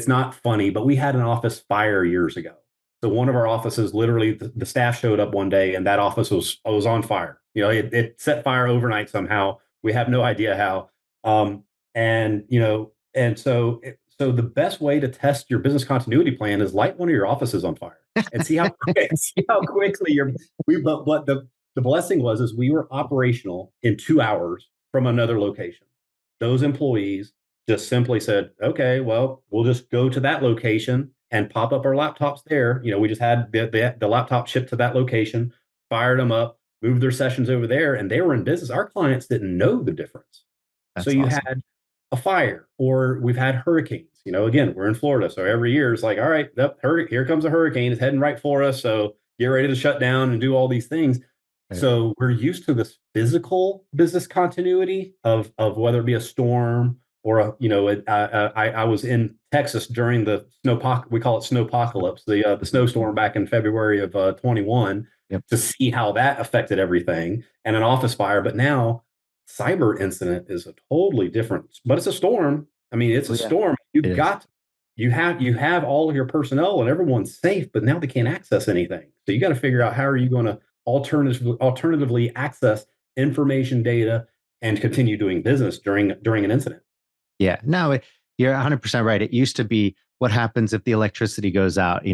not funny, but we had an office fire years ago. So one of our offices, literally, the staff showed up one day, and that office was on fire. It set fire overnight somehow. We have no idea how. So the best way to test your business continuity plan is light one of your offices on fire and see how quickly you're. But what the blessing was is we were operational in 2 hours from another location. Those employees just simply said, "Okay, well, we'll just go to that location and pop up our laptops there." We just had the laptop shipped to that location, fired them up, moved their sessions over there, and they were in business. Our clients didn't know the difference. That's so you awesome. had a fire, or we've had hurricanes. Again, we're in Florida, so every year it's like, all right, here comes a hurricane. It's heading right for us. So get ready to shut down and do all these things. Right. So we're used to this physical business continuity of whether it be a storm or I was in Texas during the we call it snowpocalypse, the snowstorm back in February of 21, to see how that affected everything, and an office fire. But now cyber incident is a totally different, but it's a storm. I mean, it's a storm. You have all of your personnel and everyone's safe, but now they can't access anything. So you got to figure out, how are you going to alternatively access information, data, and continue doing business during an incident. Yeah, no, you're 100% right. It used to be, what happens if the electricity goes out?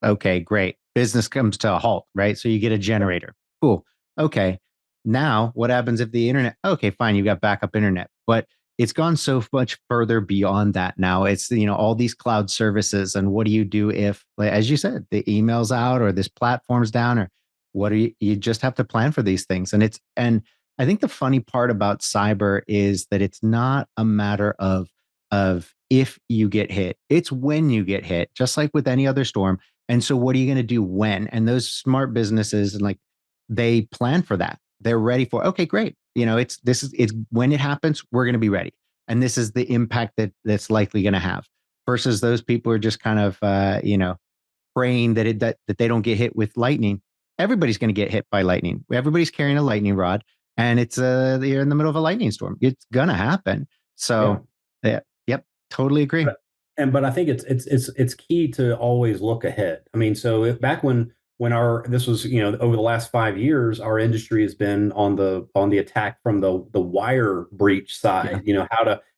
Okay, great. Business comes to a halt, right? So you get a generator. Cool. Okay. Now, what happens if the internet? Okay, fine. You got backup internet. But it's gone so much further beyond that now. It's, all these cloud services. And what do you do if, like, as you said, the email's out or this platform's down, or what do you just have to plan for these things. And I think the funny part about cyber is that it's not a matter of if you get hit, it's when you get hit, just like with any other storm. And so what are you going to do when? And those smart businesses, and like, they plan for that. They're ready for, okay, great. It's when it happens, we're going to be ready. And this is the impact that's likely going to have, versus those people are just kind of, praying that they don't get hit with lightning. Everybody's going to get hit by lightning. Everybody's carrying a lightning rod, and it's you're in the middle of a lightning storm. It's going to happen. So, yeah, yep, totally agree. But I think it's key to always look ahead. I mean, so back when this was, over the last 5 years, our industry has been on the attack from the wire breach side. Yeah.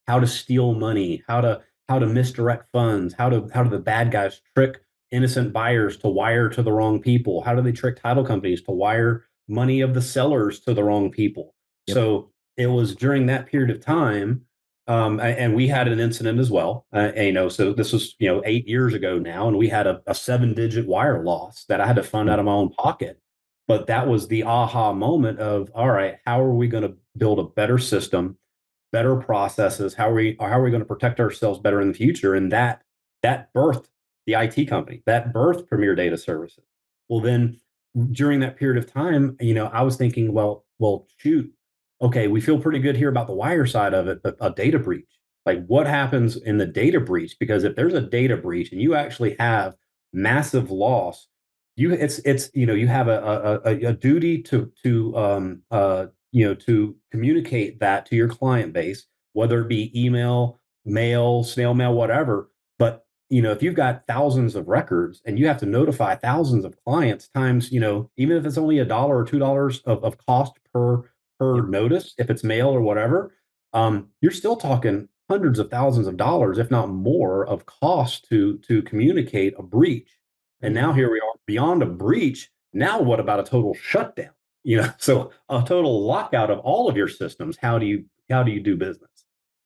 How to steal money, how to misdirect funds, how do the bad guys trick innocent buyers to wire to the wrong people? How do they trick title companies to wire money of the sellers to the wrong people? Yep. So it was during that period of time, and we had an incident as well. So this was 8 years ago now, and we had a 7-digit wire loss that I had to fund out of my own pocket. But that was the aha moment of, all right, how are we going to build a better system, better processes? How are we going to protect ourselves better in the future? And that birthed the IT company, that birthed Premier Data Services. Well, then during that period of time, I was thinking, well, shoot, okay, we feel pretty good here about the wire side of it, but a data breach, like what happens in the data breach? Because if there's a data breach and you actually have massive loss, you have a duty to communicate that to your client base, whether it be email, mail, snail mail, whatever. But if you've got thousands of records and you have to notify thousands of clients times, even if it's only $1 or $2 of cost per notice, if it's mail or whatever, you're still talking hundreds of thousands of dollars, if not more, of cost to communicate a breach. And now here we are beyond a breach. Now what about a total shutdown? So a total lockout of all of your systems. How do you do business?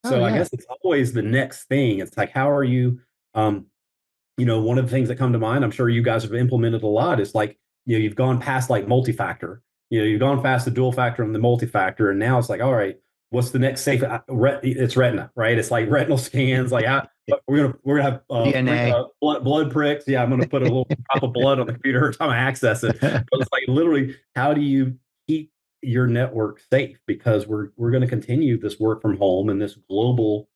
So I guess it's always the next thing. It's like, how are you? One of the things that come to mind, I'm sure you guys have implemented a lot, is like, you've gone past like multi-factor. You've gone past the dual factor and the multi-factor, and now it's like, all right, what's the next safe? It's retina, right? It's like retinal scans. Like, we're gonna have DNA. blood pricks. Yeah, I'm gonna put a little drop of blood on the computer every time I access it. But it's like, literally, how do you keep your network safe? Because we're going to continue this work from home and this global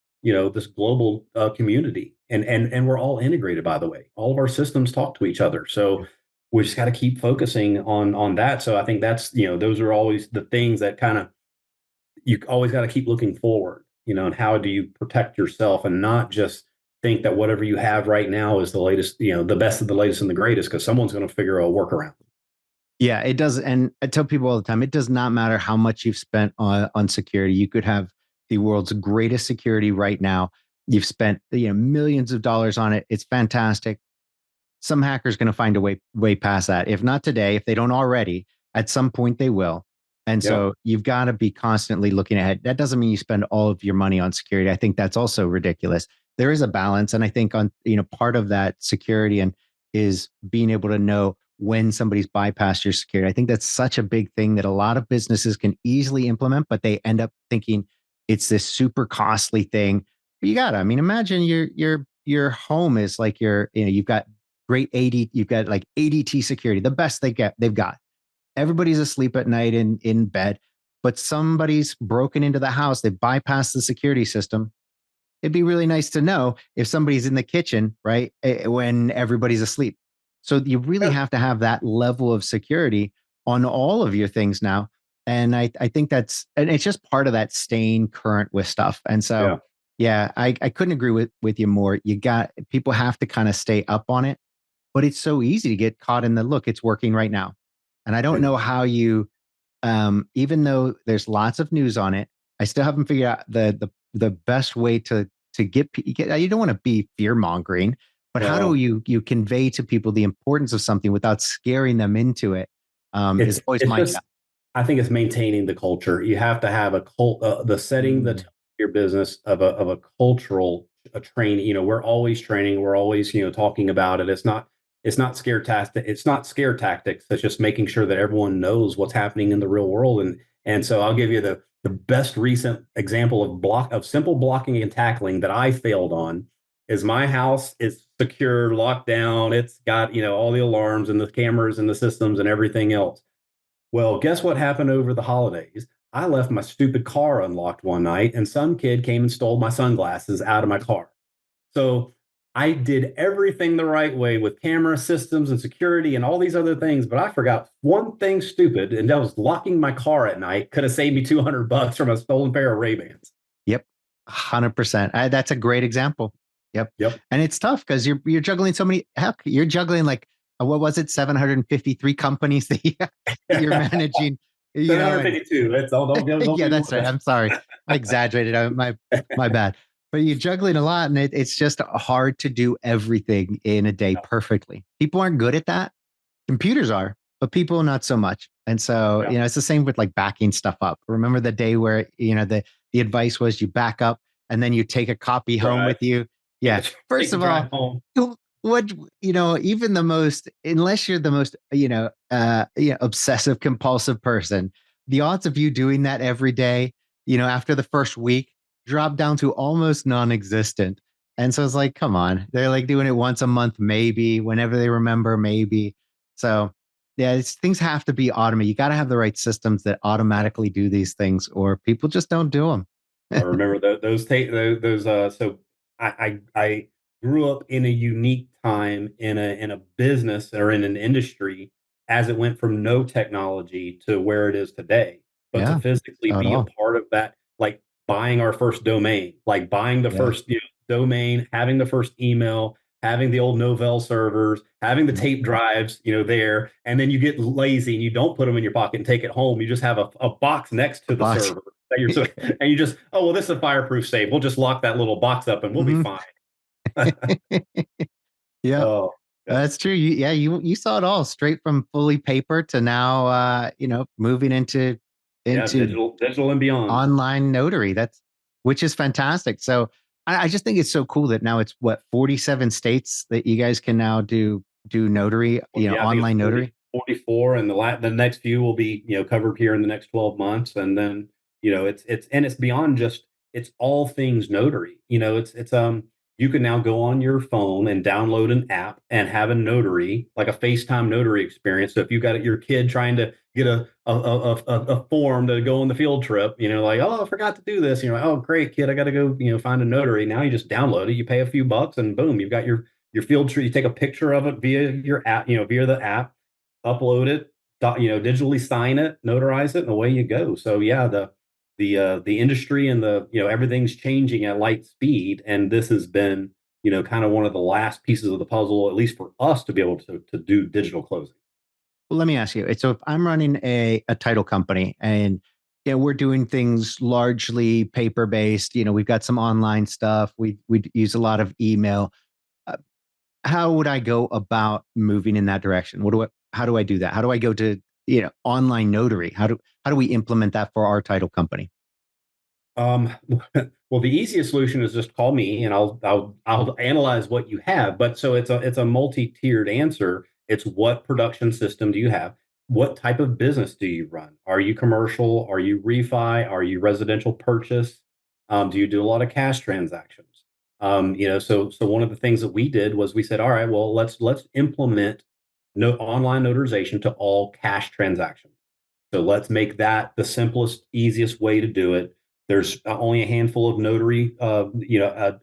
community, and we're all integrated. By the way, all of our systems talk to each other. So we just got to keep focusing on that. So I think that's, those are always the things that kind of, you always got to keep looking forward, and how do you protect yourself and not just think that whatever you have right now is the latest, the best of the latest and the greatest, because someone's going to figure a workaround. Yeah, it does. And I tell people all the time, it does not matter how much you've spent on security. You could have the world's greatest security right now. You've spent millions of dollars on it. It's fantastic. Some hacker's going to find a way past that. If not today, if they don't already, at some point they will. And so you've got to be constantly looking ahead. That doesn't mean you spend all of your money on security. I think that's also ridiculous. There is a balance. And I think part of that security is being able to know when somebody's bypassed your security. I think that's such a big thing that a lot of businesses can easily implement, but they end up thinking it's this super costly thing. But imagine your home is like you've got great you've got like ADT security, the best they've got. Everybody's asleep at night in bed, but somebody's broken into the house. They bypassed the security system. It'd be really nice to know if somebody's in the kitchen, right, when everybody's asleep. So you really have to have that level of security on all of your things now. And I think and it's just part of that staying current with stuff. And so, I couldn't agree with you more. People have to kind of stay up on it, but it's so easy to get caught in the look. It's working right now. And I don't know how you, even though there's lots of news on it, I still haven't figured out the best way to get. You don't want to be fear mongering, but how do you convey to people the importance of something without scaring them into it? Is always my job. I think it's maintaining the culture. You have to have a cult, the setting, the your business of a cultural a training. We're always training. We're always talking about it. It's not scare tactic. It's not scare tactics. It's just making sure that everyone knows what's happening in the real world. And so I'll give you the best recent example of simple blocking and tackling that I failed on is my house is secure, locked down. It's got all the alarms and the cameras and the systems and everything else. Well, guess what happened over the holidays? I left my stupid car unlocked one night, and some kid came and stole my sunglasses out of my car. So I did everything the right way with camera systems and security and all these other things, but I forgot one thing stupid, and that was locking my car at night. Could have saved me $200 from a stolen pair of Ray-Bans. Yep. 100%. That's a great example. Yep. Yep. And it's tough because you're juggling so many. Heck, you're juggling like what was it, 753 companies that you're managing. 752. That's all. Don't yeah, that's right. I'm sorry, I exaggerated. My bad. But you're juggling a lot, and it's just hard to do everything in a day perfectly. People aren't good at that. Computers are, but people not so much. And so, it's the same with like backing stuff up. Remember the day where, the advice was you back up and then you take a copy home with you. Yeah. First of all, what, even the most, unless you're the most, obsessive compulsive person, the odds of you doing that every day, after the first week drop down to almost non-existent. And so it's like, come on, they're like doing it once a month, maybe whenever they remember, maybe. So yeah, things have to be automated. You got to have the right systems that automatically do these things, or people just don't do them. I remember those. So I grew up in a unique time in a business or in an industry as it went from no technology to where it is today. But to physically be a part of that, like buying our first domain, like buying the first domain, having the first email, having the old Novell servers, having the tape drives, there, and then you get lazy and you don't put them in your pocket and take it home. You just have a box next to the server that and you just, oh, well, this is a fireproof safe. We'll just lock that little box up and we'll be fine. Yeah. Oh, that's true. You saw it all straight from fully paper to now, moving into digital and beyond online notary. Which is fantastic. So I just think it's so cool that now it's 47 states that you guys can now do notary, online notary. 44, and the next few will be covered here in the next 12 months, and then it's beyond just, it's all things notary. It's you can now go on your phone and download an app and have a notary, like a FaceTime notary experience. So if you got your kid trying to get a form to go on the field trip, like, oh, I forgot to do this. Like, oh, great, kid, I got to go, find a notary. Now you just download it, you pay a few bucks, and boom, you've got your field trip. You take a picture of it via your app, via the app, upload it, digitally sign it, notarize it, and away you go. So yeah, the industry and everything's changing at light speed, and this has been kind of one of the last pieces of the puzzle, at least for us, to be able to do digital closing. Well, let me ask you. So if I'm running a title company and we're doing things largely paper based, we've got some online stuff. We use a lot of email. How would I go about moving in that direction? How do I do that? How do I go to online notary? How do we implement that for our title company? Well, the easiest solution is just call me and I'll analyze what you have. But so it's a multi-tiered answer. It's what production system do you have? What type of business do you run? Are you commercial? Are you refi? Are you residential purchase? Do you do a lot of cash transactions? So one of the things that we did was we said, all right, well, let's implement online notarization to all cash transactions. So let's make that the simplest, easiest way to do it. There's only a handful of notary,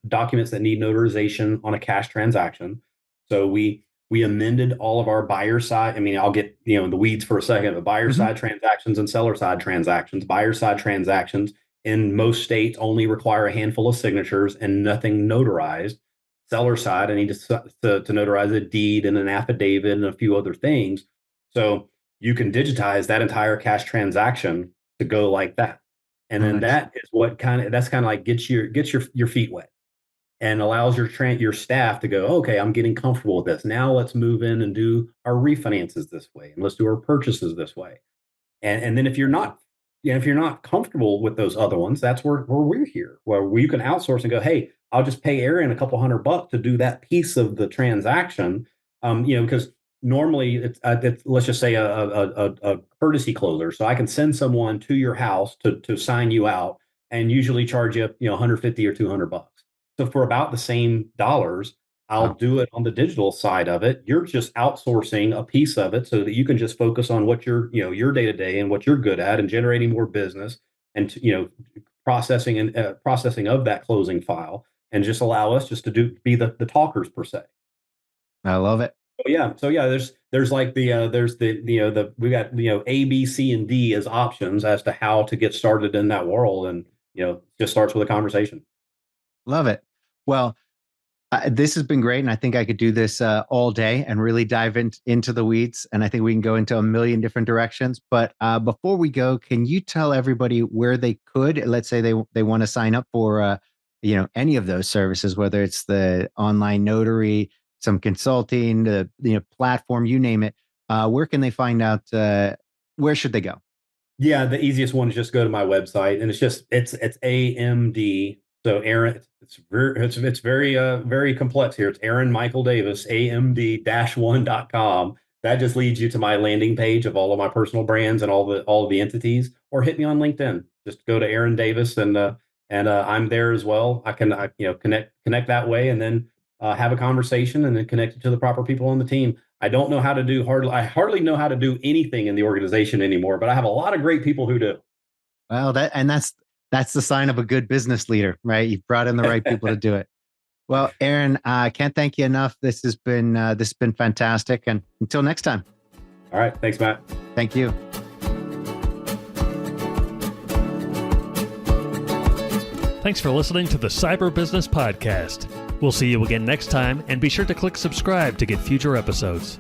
documents that need notarization on a cash transaction. So we amended all of our buyer side. I mean, I'll get in the weeds for a second. The buyer side transactions and seller side transactions. Buyer side transactions in most states only require a handful of signatures and nothing notarized. Seller side, I need to notarize a deed and an affidavit and a few other things. So you can digitize that entire cash transaction to go like that. And then that is that's kind of like gets your feet wet and allows your staff to go, okay, I'm getting comfortable with this. Now let's move in and do our refinances this way, and let's do our purchases this way. And then if you're not if you're not comfortable with those other ones, that's where we're here, where you can outsource and go, hey, I'll just pay Aaron a couple $100 to do that piece of the transaction. Because normally it's let's just say a courtesy closer. So I can send someone to your house to sign you out and usually charge you, 150 or $200. So for about the same dollars, I'll do it on the digital side of it. You're just outsourcing a piece of it so that you can just focus on what your day to day and what you're good at and generating more business and, processing of that closing file, and just allow us just to be the talkers per se. I love it. So yeah, there's like we got, A, B, C, and D as options as to how to get started in that world. And, just starts with a conversation. Love it. Well, this has been great. And I think I could do this all day and really dive into the weeds. And I think we can go into a million different directions. But before we go, can you tell everybody where they could, let's say they want to sign up for, any of those services, whether it's the online notary, some consulting, the platform, you name it. Where can they find out? Where should they go? Yeah, the easiest one is just go to my website, and it's AMD. So Aaron, it's very complex here. It's Aaron Michael Davis, AMD-1.com. That just leads you to my landing page of all of my personal brands and all of the entities. Or hit me on LinkedIn. Just go to Aaron Davis, and I'm there as well. I can connect that way, and then have a conversation, and then connect it to the proper people on the team. I don't know how to do I hardly know how to do anything in the organization anymore, but I have a lot of great people who do. Well, that's the sign of a good business leader, right? You've brought in the right people to do it. Well, Aaron, I can't thank you enough. This has been fantastic. And until next time. All right. Thanks, Matt. Thank you. Thanks for listening to the Cyber Business Podcast. We'll see you again next time, and be sure to click subscribe to get future episodes.